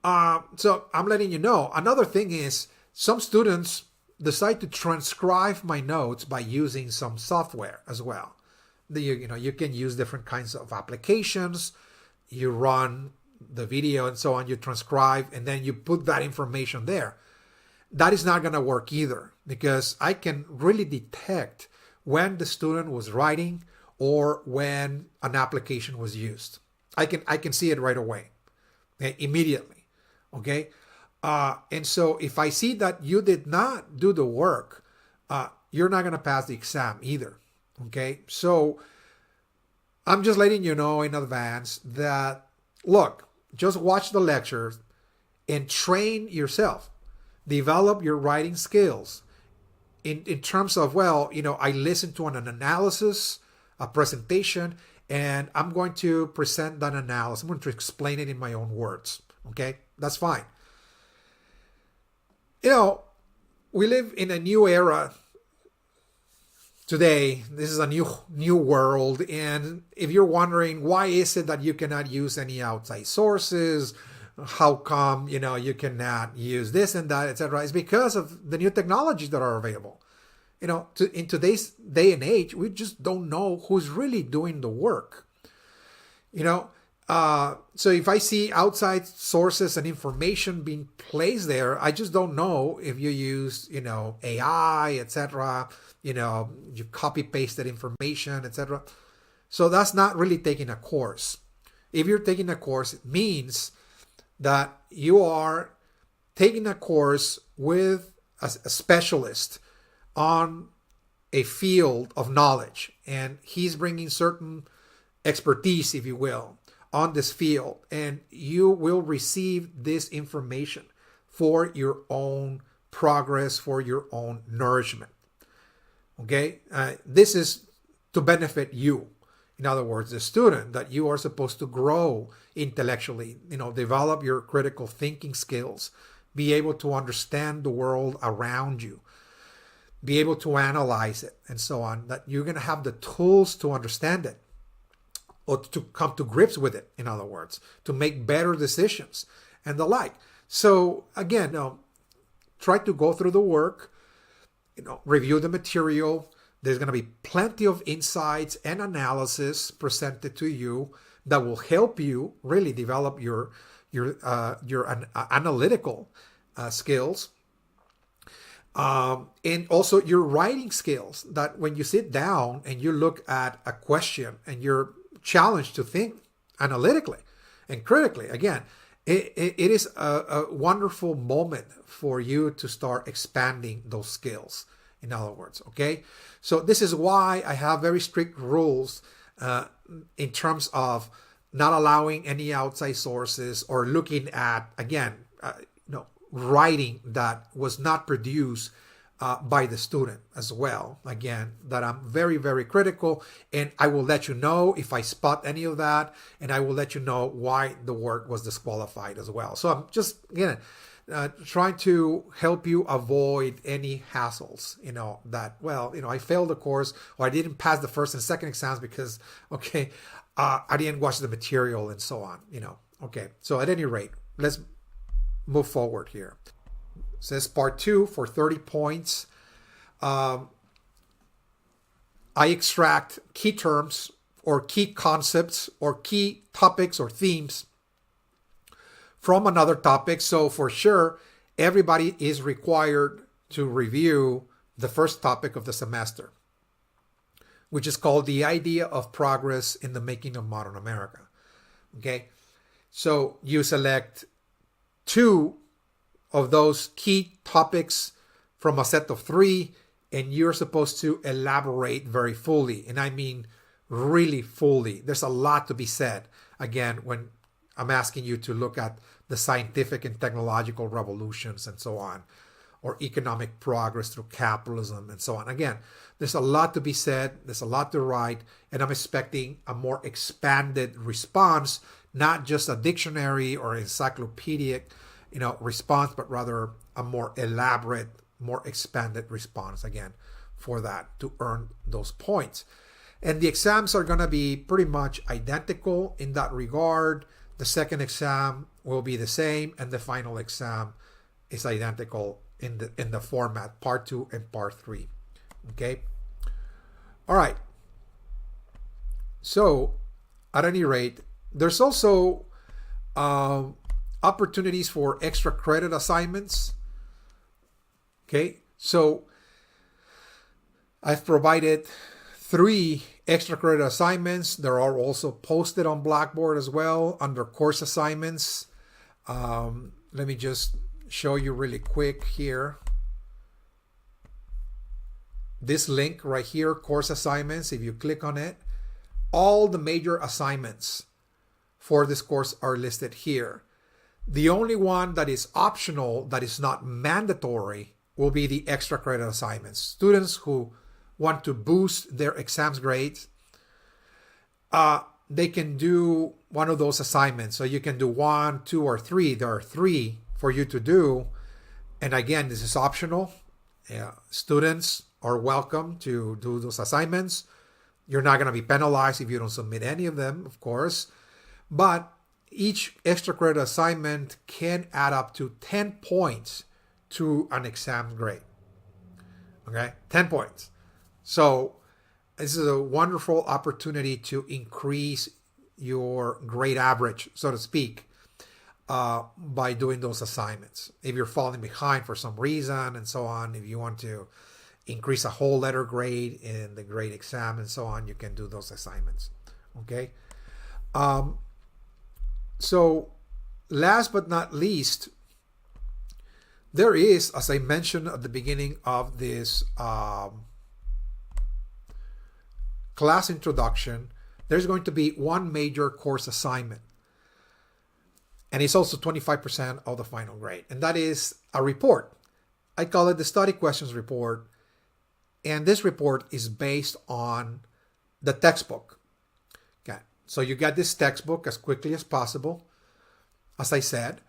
So I'm letting you know. Another thing is, some students decide to transcribe my notes by using some software as well. You can use different kinds of applications. You run the video and so on, you transcribe, and then you put that information there. That is not going to work either, because I can really detect when the student was writing or when an application was used. I can see it right away, immediately. Okay. And so if I see that you did not do the work, you're not going to pass the exam either. Okay. So I'm just letting you know in advance that, look, just watch the lectures and train yourself. Develop your writing skills in terms of, I listened to an analysis, a presentation, and I'm going to present that analysis. I'm going to explain it in my own words. Okay. That's fine. We live in a new era today. This is a new world. And if you're wondering, why is it that you cannot use any outside sources? How come, you cannot use this and that, etc.? It's because of the new technologies that are available. In today's day and age, we just don't know who's really doing the work. So if I see outside sources and information being placed there, I just don't know if you use, AI, etc. You copy pasted information, etc. So that's not really taking a course. If you're taking a course, it means that you are taking a course with a specialist on a field of knowledge, and he's bringing certain expertise, if you will, on this field, and you will receive this information for your own progress, for your own nourishment. Okay? This is to benefit you. In other words, the student, that you are supposed to grow intellectually, develop your critical thinking skills, be able to understand the world around you, be able to analyze it, and so on, that you're going to have the tools to understand it, or to come to grips with it, in other words, to make better decisions and the like. So again, try to go through the work, review the material. There's going to be plenty of insights and analysis presented to you that will help you really develop your analytical skills, and also your writing skills, that when you sit down and you look at a question and you're challenged to think analytically and critically. Again, it is a wonderful moment for you to start expanding those skills, in other words, okay? So this is why I have very strict rules in terms of not allowing any outside sources or looking at, again, writing that was not produced by the student as well. Again, that I'm very, very critical, and I will let you know if I spot any of that, and I will let you know why the work was disqualified as well. So I'm just, again, trying to help you avoid any hassles, that, I failed the course, or I didn't pass the first and second exams because, I didn't watch the material and so on, Okay, so at any rate, let's move forward here. It says part 2 for 30 points. I extract key terms or key concepts or key topics or themes from another topic. So for sure, everybody is required to review the first topic of the semester, which is called The Idea of Progress in the Making of Modern America. Okay, so you select 2 of those key topics from a set of 3, and you're supposed to elaborate very fully. And I mean really fully. There's a lot to be said, again, when I'm asking you to look at the scientific and technological revolutions and so on, or economic progress through capitalism and so on. Again, there's a lot to be said, there's a lot to write, and I'm expecting a more expanded response, not just a dictionary or encyclopedic, response, but rather a more elaborate, more expanded response, again, for that, to earn those points. And the exams are going to be pretty much identical in that regard. The second exam will be the same, and the final exam is identical in the format, part 2 and part 3. Okay? All right. So, at any rate, there's also opportunities for extra credit assignments. Okay, so I've provided 3 extra credit assignments. They're all also posted on Blackboard as well under course assignments. Let me just show you really quick here. This link right here, course assignments, if you click on it, all the major assignments for this course are listed here. The only one that is optional, that is not mandatory, will be the extra credit assignments. Students who want to boost their exams grades, they can do one of those assignments. So you can do 1, 2, or 3. There are 3 for you to do. And again, this is optional. Students are welcome to do those assignments. You're not going to be penalized if you don't submit any of them, of course. But each extra credit assignment can add up to 10 points to an exam grade. Okay, 10 points. So this is a wonderful opportunity to increase your grade average, so to speak, by doing those assignments. If you're falling behind for some reason and so on, if you want to increase a whole letter grade in the grade exam and so on, you can do those assignments. Okay. So last but not least, there is, as I mentioned at the beginning of this class introduction, there's going to be one major course assignment. And it's also 25% of the final grade. And that is a report. I call it the study questions report. And this report is based on the textbook. Okay. So you get this textbook as quickly as possible. As I said,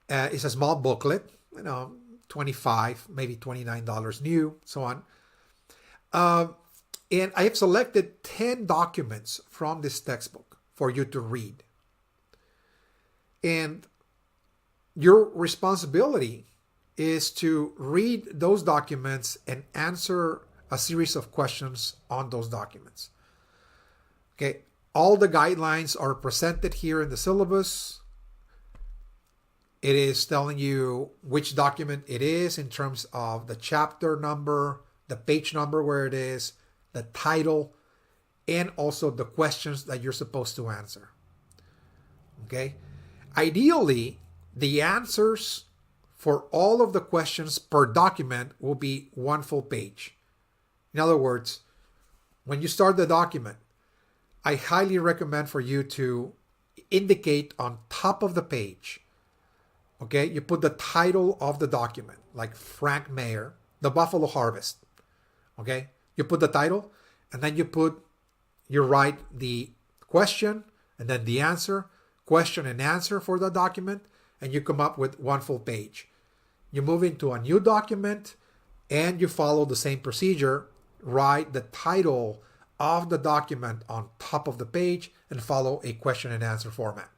it's a small booklet, $25, maybe $29 new, so on. And I have selected 10 documents from this textbook for you to read. And your responsibility is to read those documents and answer a series of questions on those documents. Okay, all the guidelines are presented here in the syllabus. It is telling you which document it is in terms of the chapter number, the page number where it is, the title, and also the questions that you're supposed to answer. Okay? Ideally, the answers for all of the questions per document will be one full page. In other words, when you start the document, I highly recommend for you to indicate on top of the page, okay, you put the title of the document, like Frank Mayer, The Buffalo Harvest. Okay, you put the title, and then you write the question, and then the answer, question and answer for the document, and you come up with one full page. You move into a new document, and you follow the same procedure. Write the title of the document on top of the page and follow a question and answer format,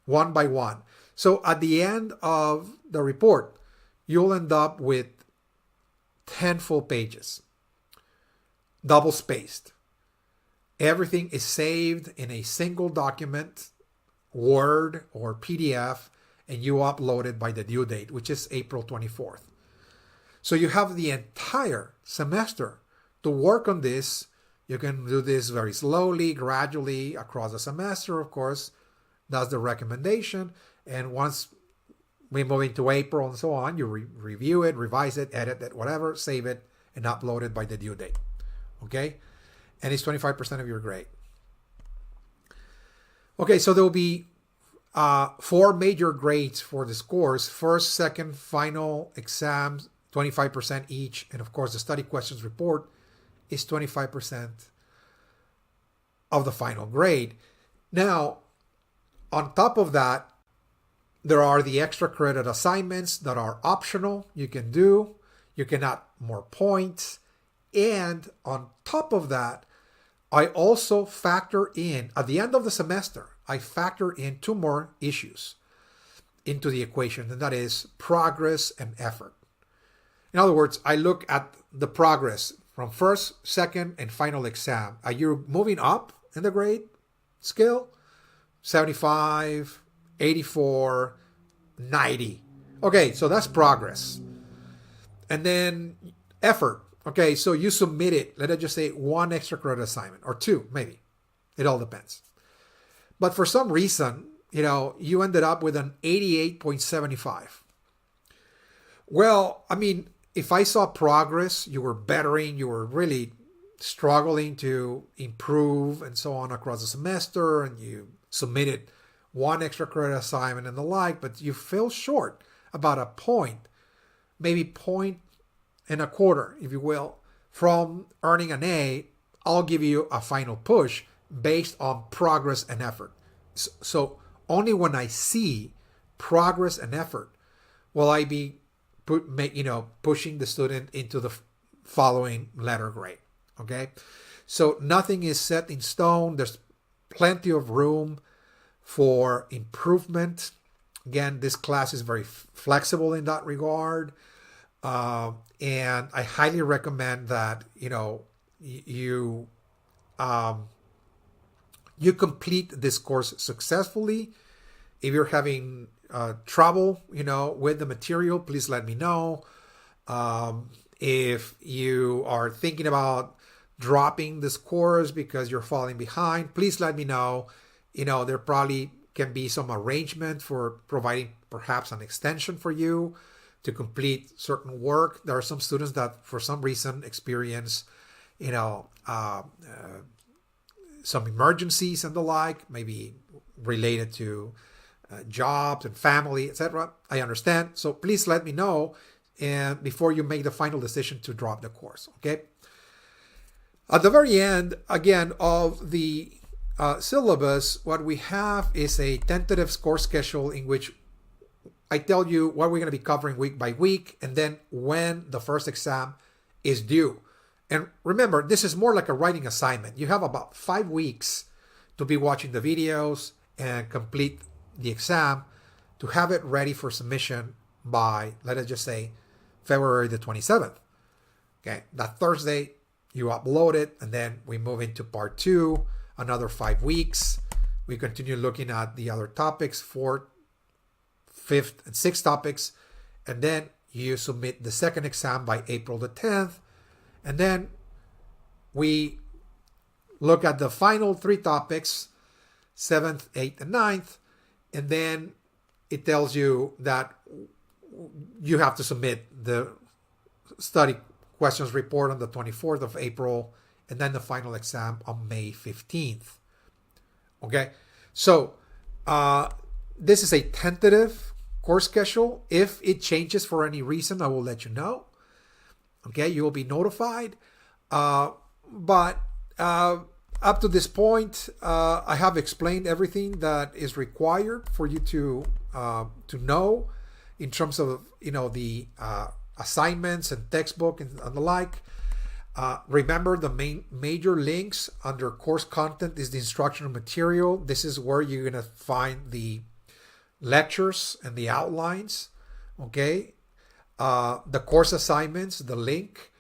one by one. So at the end of the report, you'll end up with 10 full pages, double spaced. Everything is saved in a single document, Word or PDF, and you upload it by the due date, which is April 24th. So you have the entire semester to work on this. You can do this very slowly, gradually across the semester, of course. That's the recommendation. And once we move into April and so on, you review it, revise it, edit it, whatever, save it, and upload it by the due date. Okay? And it's 25% of your grade. Okay, so there will be 4 major grades for this course. First, second, final exams, 25% each. And of course, the study questions report is 25% of the final grade. Now, on top of that, there are the extra credit assignments that are optional. You can do. You can add more points. And on top of that, I also factor in, at the end of the semester, I factor in 2 more issues into the equation, and that is progress and effort. In other words, I look at the progress from first, second, and final exam. Are you moving up in the grade scale? 75, 84, 90. Okay, so that's progress. And then effort. Okay, so you submitted, let us just say 1 extra credit assignment, or 2, maybe. It all depends. But for some reason, you ended up with an 88.75. Well, I mean, if I saw progress, you were bettering, you were really struggling to improve and so on across the semester, and you submitted 1 extra credit assignment and the like, but you fell short about a point, maybe point and a quarter, if you will, from earning an A, I'll give you a final push based on progress and effort. So only when I see progress and effort will I be pushing the student into the following letter grade. Okay, so nothing is set in stone. There's plenty of room for improvement. Again, this class is very flexible in that regard. And I highly recommend that, you complete this course successfully. If you're having trouble, with the material, please let me know. If you are thinking about dropping this course because you're falling behind, please let me know. There probably can be some arrangement for providing perhaps an extension for you to complete certain work. There are some students that for some reason experience, some emergencies and the like, maybe related to jobs and family, etc. I understand. So please let me know and before you make the final decision to drop the course, okay? At the very end, again, of the syllabus, what we have is a tentative course schedule in which I tell you what we're going to be covering week by week, and then when the first exam is due. And remember, this is more like a writing assignment. You have about 5 weeks to be watching the videos and complete the exam to have it ready for submission by, let us just say, February the 27th. Okay, that Thursday, you upload it, and then we move into part 2, another 5 weeks. We continue looking at the other topics, 4th, 5th, and 6th topics, and then you submit the second exam by April the 10th, and then we look at the final 3 topics, 7th, 8th, and 9th, and then it tells you that you have to submit the study questions report on the 24th of April, and then the final exam on May 15th. Okay, so this is a tentative course schedule. If it changes for any reason, I will let you know. Okay, you will be notified. But up to this point, I have explained everything that is required for you to know in terms of the assignments and textbook and the like. Remember, the major links under course content is the instructional material. This is where you're going to find the lectures and the outlines. Okay, the course assignments, the link,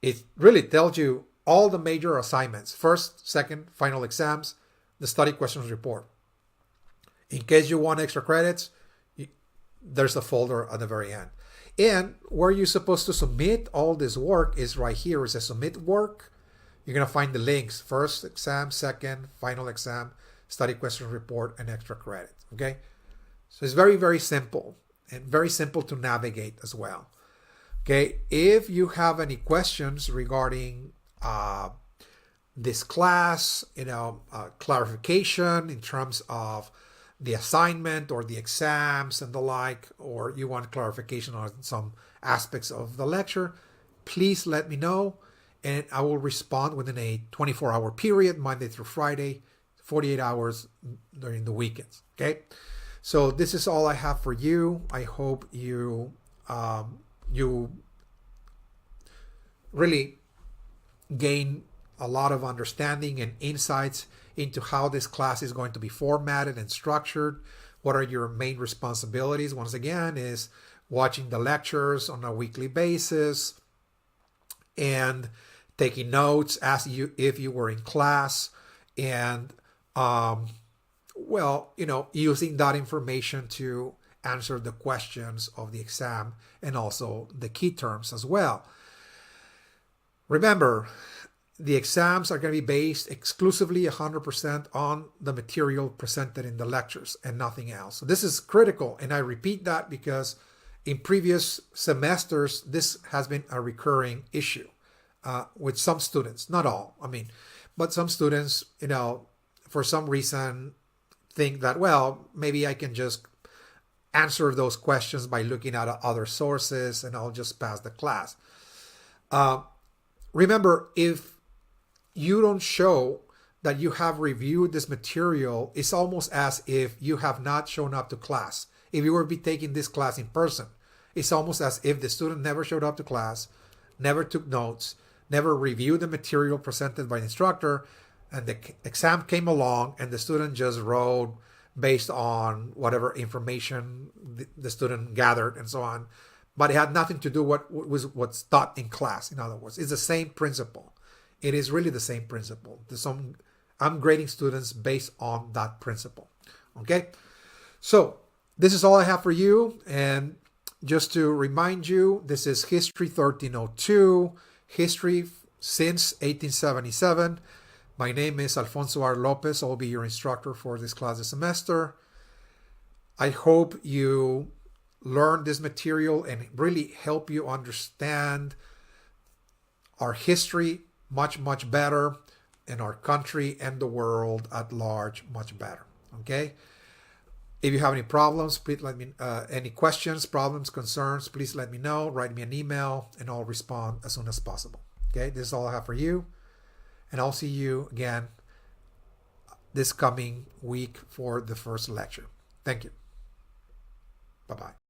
it really tells you all the major assignments: first, second, final exams, the study questions report. In case you want extra credits, there's a folder at the very end. And where you're supposed to submit all this work is right here. It says submit work. You're going to find the links: first exam, second, final exam, study question report, and extra credit. Okay? So it's very, very simple and very simple to navigate as well. Okay? If you have any questions regarding this class, clarification in terms of the assignment or the exams and the like, or you want clarification on some aspects of the lecture, please let me know, and I will respond within a 24-hour period, Monday through Friday, 48 hours during the weekends. Okay, so this is all I have for you. I hope you really gain a lot of understanding and insights into how this class is going to be formatted and structured. What are your main responsibilities? Once again, is watching the lectures on a weekly basis and taking notes as if you were in class, and using that information to answer the questions of the exam and also the key terms as well. Remember, the exams are going to be based exclusively 100% on the material presented in the lectures and nothing else. So this is critical, and I repeat that because in previous semesters, this has been a recurring issue with some students, not all, but some students, for some reason think that, well, maybe I can just answer those questions by looking at other sources and I'll just pass the class. Remember, if you don't show that you have reviewed this material, it's almost as if you have not shown up to class. If you were to be taking this class in person, it's almost as if the student never showed up to class, never took notes, never reviewed the material presented by the instructor, and the exam came along and the student just wrote based on whatever information the student gathered and so on. But it had nothing to do with what's taught in class. In other words, it's the same principle. It is really the same principle. I'm grading students based on that principle. Okay? So this is all I have for you. And just to remind you, this is History 1302, History since 1877. My name is Alfonso R. Lopez. I'll be your instructor for this class this semester. I hope you learn this material and really help you understand our history much, much better, and our country and the world at large much better. Okay? If you have any problems, please let me, any questions, problems, concerns, please let me know. Write me an email and I'll respond as soon as possible. Okay? This is all I have for you. And I'll see you again this coming week for the first lecture. Thank you. Bye-bye.